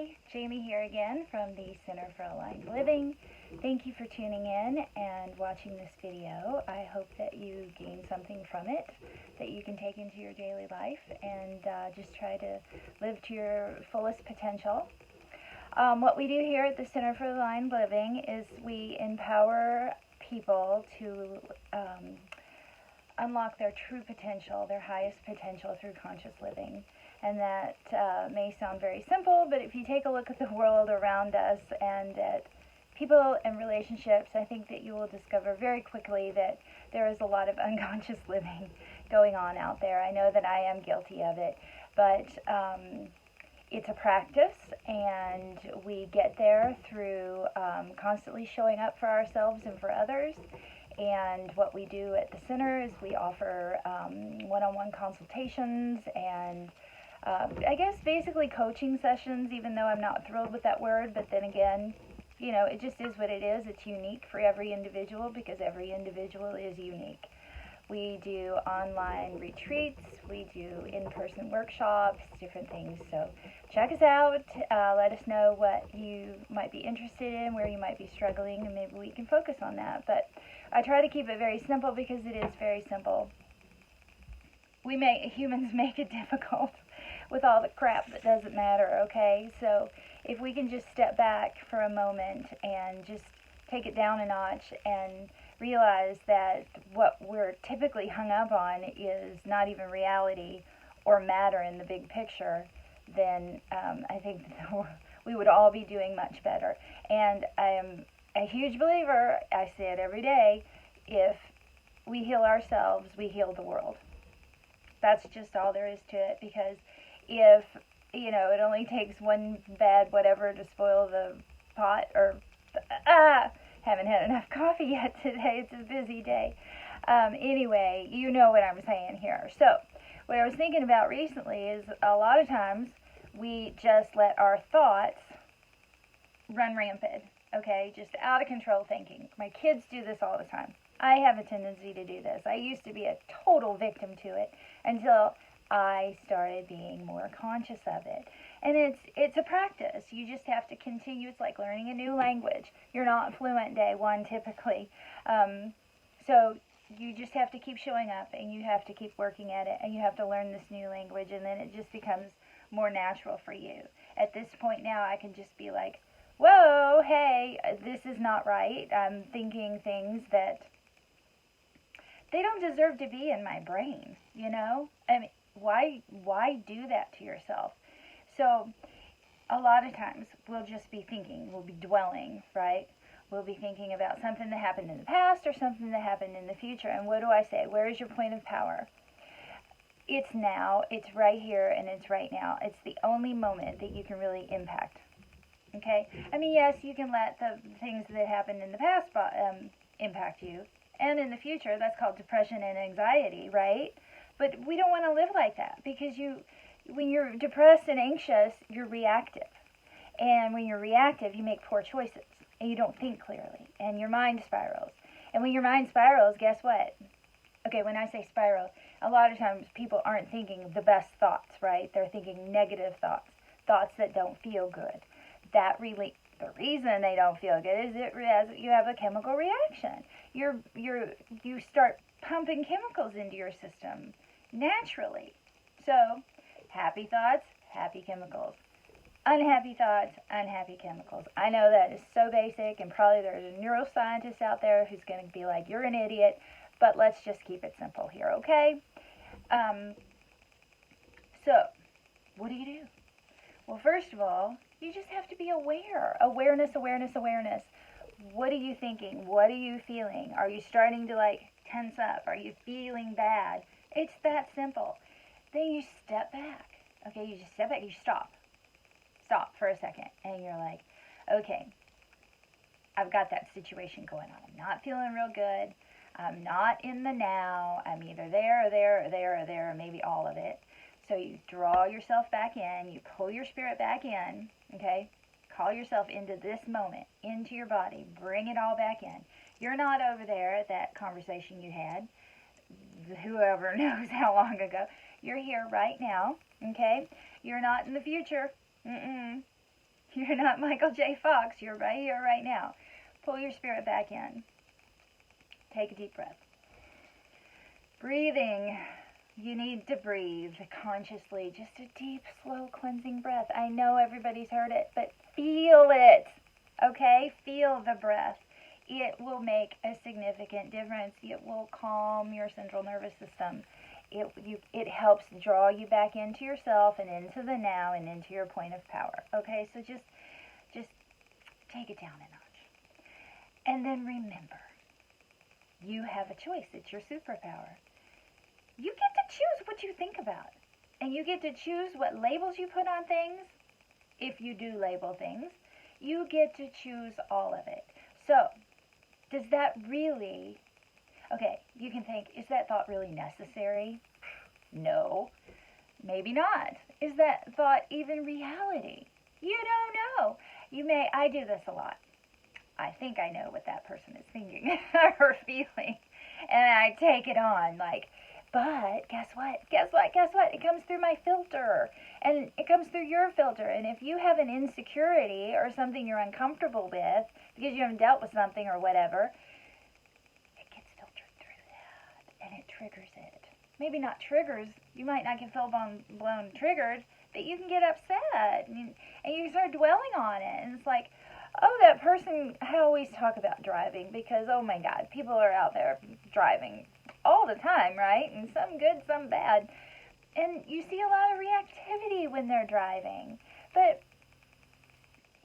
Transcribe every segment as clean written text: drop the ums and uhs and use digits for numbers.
Hi, Jamie here again from the Center for Aligned Living. Thank you for tuning in and watching this video. I hope that you gain something from it that you can take into your daily life and just try to live to your fullest potential. What we do here at the Center for Aligned Living is we empower people to unlock their true potential, their highest potential through conscious living. And that may sound very simple, but if you take a look at the world around us and at people and relationships, I think that you will discover very quickly that there is a lot of unconscious living going on out there. I know that I am guilty of it, but it's a practice, and we get there through constantly showing up for ourselves and for others. And what we do at the center is we offer one-on-one consultations and I guess basically coaching sessions, even though I'm not thrilled with that word. But then again, you know, it just is what it is. It's unique for every individual because every individual is unique. We do online retreats, we do in-person workshops, different things. So check us out. Let us know what you might be interested in, where you might be struggling, and maybe we can focus on that. But I try to keep it very simple because it is very simple. Humans make it difficult with all the crap that doesn't matter, okay? So if we can just step back for a moment and just take it down a notch and realize that what we're typically hung up on is not even reality or matter in the big picture, then I think we would all be doing much better. And I am a huge believer, I say it every day, if we heal ourselves, we heal the world. That's just all there is to it, because if, you know, it only takes one bad whatever to spoil the pot, or, haven't had enough coffee yet today, it's a busy day. Anyway, you know what I'm saying here. So, what I was thinking about recently is a lot of times we just let our thoughts run rampant, okay? Just out of control thinking. My kids do this all the time. I have a tendency to do this. I used to be a total victim to it until I started being more conscious of it. And it's a practice. You just have to continue. It's like learning a new language. You're not fluent day one typically. So you just have to keep showing up, and you have to keep working at it, and you have to learn this new language, and then it just becomes more natural for you. At this point now, I can just be like, whoa, hey, this is not right. I'm thinking things that they don't deserve to be in my brain, you know? I mean, why do that to yourself? So a lot of times we'll just be thinking, we'll be dwelling, right? We'll be thinking about something that happened in the past or something that happened in the future. And what do I say? Where is your point of power? It's now, it's right here, and it's right now. It's the only moment that you can really impact. Okay? I mean, yes, you can let the things that happened in the past impact you. And in the future, that's called depression and anxiety, right? But we don't want to live like that, because when you're depressed and anxious, you're reactive. And when you're reactive, you make poor choices, and you don't think clearly, and your mind spirals. And when your mind spirals, guess what? Okay, when I say spiral, a lot of times people aren't thinking the best thoughts, right? They're thinking negative thoughts, thoughts that don't feel good. The reason they don't feel good is you have a chemical reaction. You start pumping chemicals into your system naturally. So, happy thoughts, happy chemicals. Unhappy thoughts, unhappy chemicals. I know that is so basic, and probably there's a neuroscientist out there who's going to be like, you're an idiot, but let's just keep it simple here, okay? So, what do you do? Well, first of all, you just have to be aware. Awareness, awareness, awareness. What are you thinking? What are you feeling? Are you starting to like tense up? Are you feeling bad? It's that simple. Then you step back. Okay, you just step back. You stop. Stop for a second. And you're like, okay, I've got that situation going on. I'm not feeling real good. I'm not in the now. I'm either there or there or there or there, or maybe all of it. So you draw yourself back in. You pull your spirit back in. Okay? Call yourself into this moment, into your body. Bring it all back in. You're not over there at that conversation you had, whoever knows how long ago. You're here right now, okay? You're not in the future. You're not Michael J. Fox. You're right here, right now. Pull your spirit back in. Take a deep breath. Breathing. You need to breathe consciously. Just a deep, slow, cleansing breath. I know everybody's heard it, but feel it. Okay? Feel the breath. It will make a significant difference. It will calm your central nervous system. It helps draw you back into yourself and into the now and into your point of power. Okay? So just take it down a notch. And then remember, you have a choice. It's your superpower. You get to choose what you think about. And you get to choose what labels you put on things. If you do label things, you get to choose all of it. So, does that really... Okay, you can think, is that thought really necessary? No. Maybe not. Is that thought even reality? You don't know. I do this a lot. I think I know what that person is thinking or feeling. And I take it on like, but guess what? It comes through my filter. And it comes through your filter. And if you have an insecurity or something you're uncomfortable with because you haven't dealt with something or whatever, it gets filtered through that. And it triggers it. Maybe not triggers. You might not get full-blown triggered, but you can get upset. And you start dwelling on it. And it's like, oh, that person, I always talk about driving because, oh my God, people are out there driving all the time, right? And some good, some bad. And you see a lot of reactivity when they're driving. But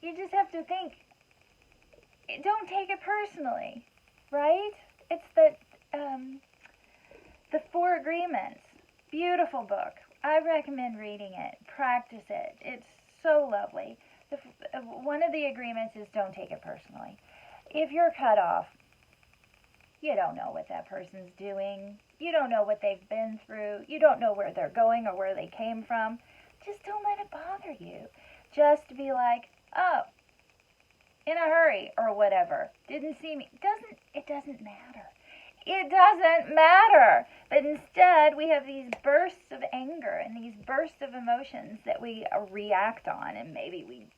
you just have to think, don't take it personally, right? It's the Four Agreements. Beautiful book. I recommend reading it. Practice it. It's so lovely. One of the agreements is don't take it personally. If you're cut off, you don't know what that person's doing. You don't know what they've been through. You don't know where they're going or where they came from. Just don't let it bother you. Just be like, oh, in a hurry or whatever. Didn't see me. It doesn't matter. It doesn't matter. But instead, we have these bursts of anger and these bursts of emotions that we react on, and maybe we,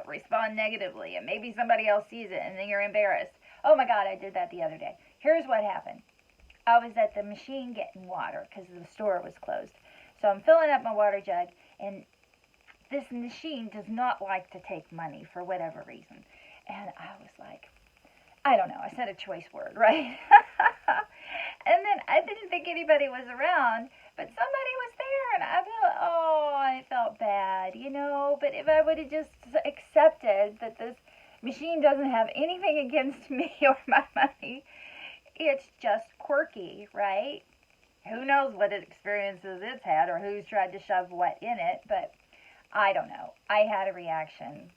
respond negatively, and maybe somebody else sees it, and then you're embarrassed. Oh my God, I did that the other day. Here's what happened. I was at the machine getting water because the store was closed. So I'm filling up my water jug, and this machine does not like to take money for whatever reason. And I was like, I don't know, I said a choice word, right? And then I didn't think anybody was around, but somebody was there, and I felt bad, But if I would have just accepted that this machine doesn't have anything against me or my money, it's just quirky, right? Who knows what experiences it's had or who's tried to shove what in it, but I don't know. I had a reaction.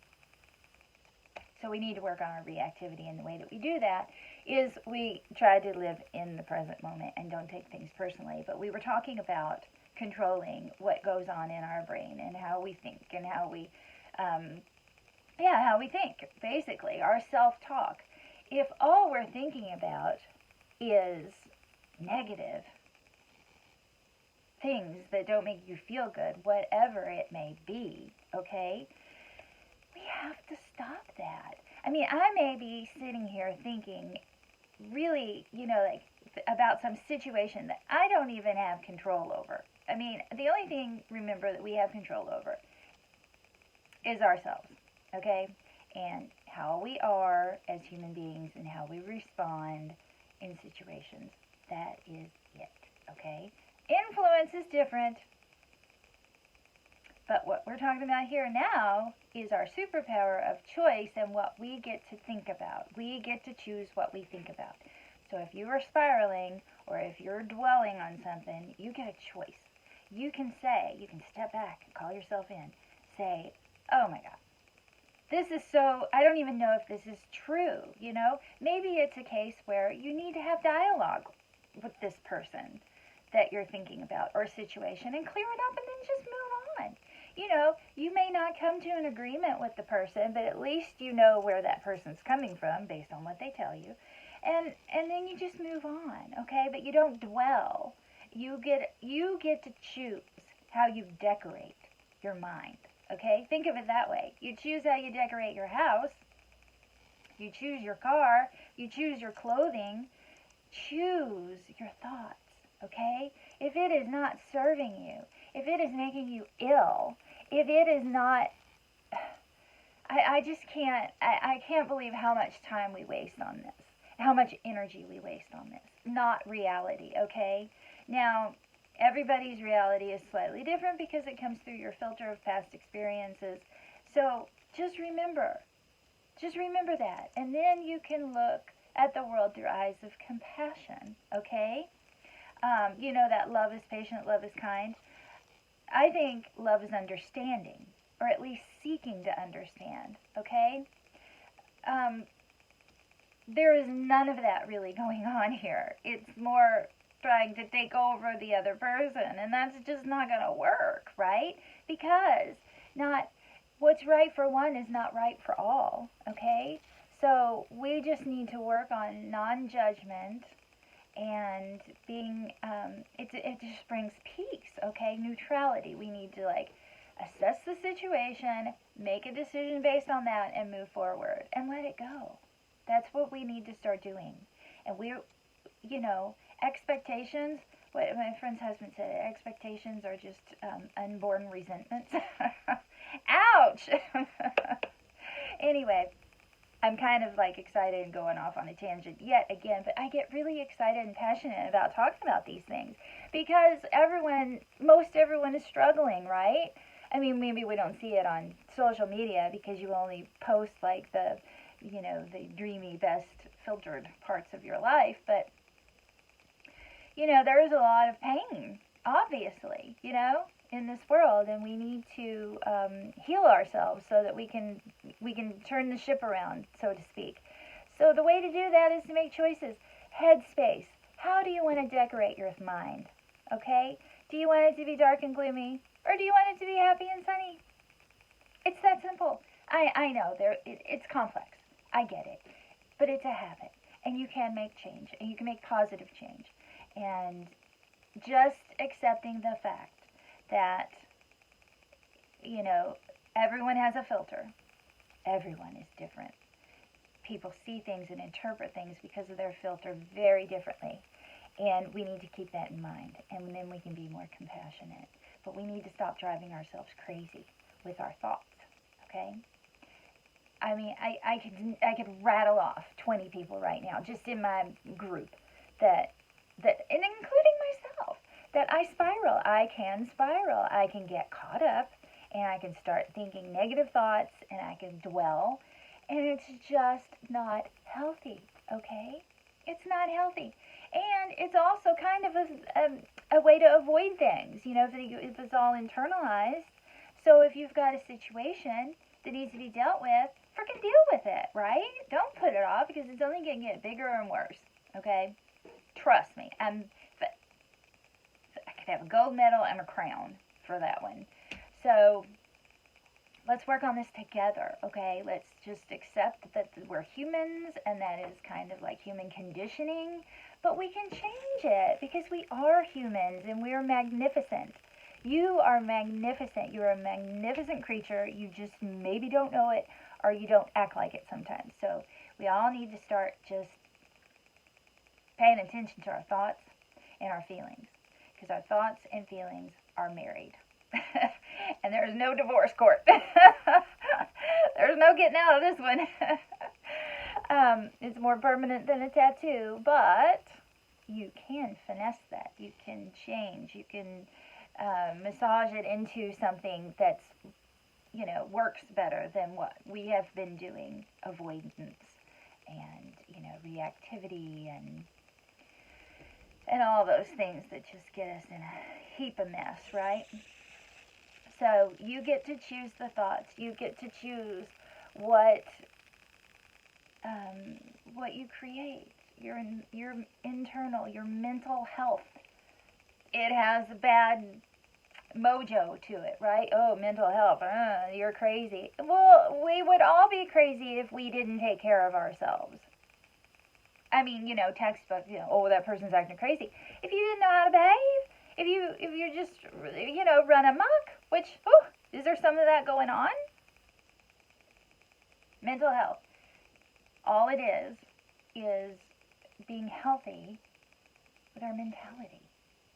So we need to work on our reactivity, and the way that we do that is we try to live in the present moment and don't take things personally. But we were talking about controlling what goes on in our brain and how we think and how we think, basically, our self-talk. If all we're thinking about is negative things that don't make you feel good, whatever it may be, okay, we have to stop that. I mean, I may be sitting here thinking really, about some situation that I don't even have control over. I mean, the only thing, remember, that we have control over is ourselves, okay? And how we are as human beings and how we respond in situations. That is it, okay? Influence is different. But what we're talking about here now is our superpower of choice and what we get to think about. We get to choose what we think about. So if you are spiraling or if you're dwelling on something, you get a choice. You can step back and call yourself in. Say, oh my God, this is I don't even know if this is true, Maybe it's a case where you need to have dialogue with this person that you're thinking about or situation and clear it up and then just move on. You may not come to an agreement with the person, but at least you know where that person's coming from based on what they tell you. And then you just move on, okay? But you don't dwell. You get to choose how you decorate your mind, Okay? Think of it that way. You choose how you decorate your house. You choose your car. You choose your clothing. Choose your thoughts. Okay? If it is not serving you, if it is making you ill, if it is not, I just can't, I can't believe how much time we waste on this, how much energy we waste on this. Not reality, okay? Now, everybody's reality is slightly different because it comes through your filter of past experiences. So just remember that. And then you can look at the world through eyes of compassion, okay? You know that love is patient, love is kind. I think love is understanding, or at least seeking to understand, okay? There is none of that really going on here. It's more trying to take over the other person, and that's just not going to work, right? Because not what's right for one is not right for all, okay? So we just need to work on non-judgment and being, it just brings peace, okay? Neutrality. We need to, like, assess the situation, make a decision based on that, and move forward, and let it go. That's what we need to start doing. And we're, you know, expectations, what my friend's husband said, expectations are just unborn resentments. Ouch! Anyway, I'm kind of like excited and going off on a tangent yet again, but I get really excited and passionate about talking about these things because most everyone is struggling, right? I mean, maybe we don't see it on social media because you only post like the, you know, the dreamy, best filtered parts of your life, but you know, there is a lot of pain, obviously, you know, in this world, and we need to heal ourselves so that we can turn the ship around, so to speak. So the way to do that is to make choices. Headspace. How do you want to decorate your mind? Okay? Do you want it to be dark and gloomy, or do you want it to be happy and sunny? It's that simple. I know it's complex. I get it, but it's a habit, and you can make change, and you can make positive change. And just accepting the fact that, you know, everyone has a filter. Everyone is different. People see things and interpret things because of their filter very differently. And we need to keep that in mind. And then we can be more compassionate. But we need to stop driving ourselves crazy with our thoughts. Okay? I mean, I could rattle off 20 people right now, just in my group, that and including myself, that I spiral. I can spiral. I can get caught up, and I can start thinking negative thoughts, and I can dwell, and it's just not healthy, okay? It's not healthy. And it's also kind of a way to avoid things, you know, if it's all internalized. So if you've got a situation that needs to be dealt with, freaking deal with it, right? Don't put it off because it's only going to get bigger and worse, okay? Trust me, I could have a gold medal and a crown for that one. So let's work on this together, okay? Let's just accept that we're humans and that is kind of like human conditioning, but we can change it because we are humans and we are magnificent. You are magnificent. You're a magnificent creature. You just maybe don't know it or you don't act like it sometimes. So we all need to start just paying attention to our thoughts and our feelings, because our thoughts and feelings are married. And there's no divorce court. There's no getting out of this one. It's more permanent than a tattoo, but you can finesse that. You can change. You can massage it into something that's, you know, works better than what we have been doing. Avoidance and, you know, reactivity and all those things that just get us in a heap of mess, right? So you get to choose the thoughts. You get to choose what you create. Your internal, your mental health. It has a bad mojo to it, right? Oh, mental health, you're crazy. Well, we would all be crazy if we didn't take care of ourselves. I mean, you know, textbook, you know, oh, that person's acting crazy. If you didn't know how to behave, if you just, you know, run amok, which, Is there some of that going on? Mental health. All it is being healthy with our mentality,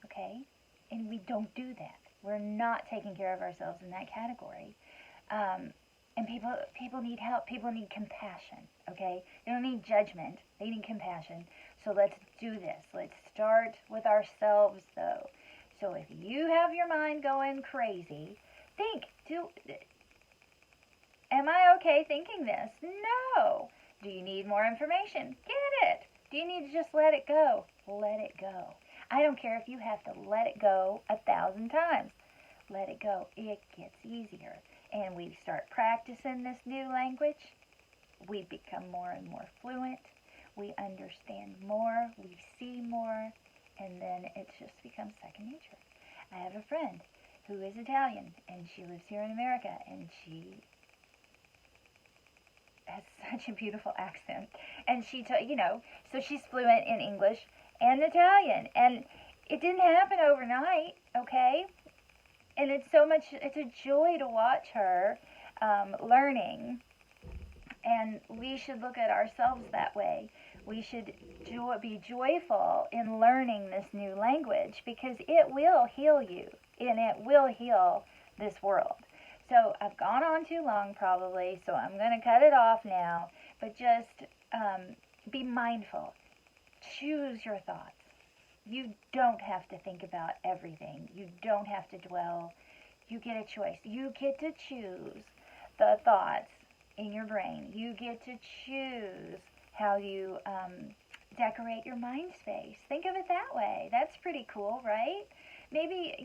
okay? And we don't do that. We're not taking care of ourselves in that category. And people need help. People need compassion, okay? They don't need judgment. They need compassion. So let's do this. Let's start with ourselves, though. So if you have your mind going crazy, think, am I okay thinking this? No. Do you need more information? Get it. Do you need to just let it go? Let it go. I don't care if you have to let it go 1,000 times. Let it go. It gets easier. And we start practicing this new language. We become more and more fluent. We understand more. We see more. And then it just becomes second nature. I have a friend who is Italian, and she lives here in America, and she has such a beautiful accent. And so she's fluent in English and Italian. And it didn't happen overnight, okay? And it's a joy to watch her learning. And we should look at ourselves that way. We should be joyful in learning this new language, because it will heal you, and it will heal this world. So I've gone on too long probably, so I'm going to cut it off now. But just be mindful. Choose your thoughts. You don't have to think about everything. You don't have to dwell. You get a choice. You get to choose the thoughts in your brain. You get to choose how you decorate your mind space. Think of it that way. That's pretty cool, right? Maybe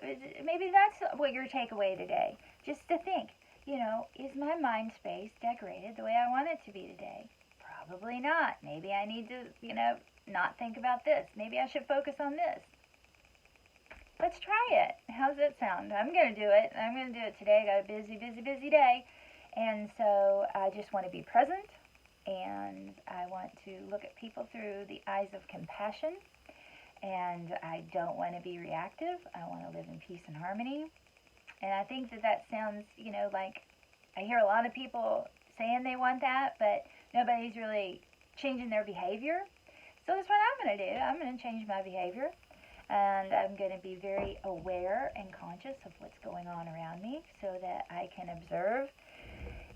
that's what your takeaway today. Just to think, is my mind space decorated the way I want it to be today? Probably not. Maybe I need to, not think about this. Maybe I should focus on this. Let's try it. How's that sound? I'm going to do it. I'm going to do it today. I got a busy, busy, busy day. And so I just want to be present, and I want to look at people through the eyes of compassion, and I don't want to be reactive. I want to live in peace and harmony. And I think that sounds, like I hear a lot of people saying they want that, but nobody's really changing their behavior. So that's what I'm going to do. I'm going to change my behavior, and I'm going to be very aware and conscious of what's going on around me so that I can observe.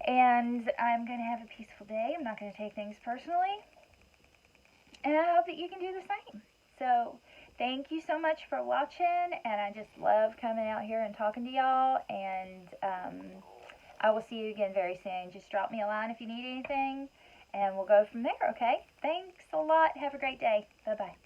And I'm going to have a peaceful day. I'm not going to take things personally. And I hope that you can do the same. So thank you so much for watching. And I just love coming out here and talking to y'all. And I will see you again very soon. Just drop me a line if you need anything. And we'll go from there, okay? Thanks a lot. Have a great day. Bye-bye.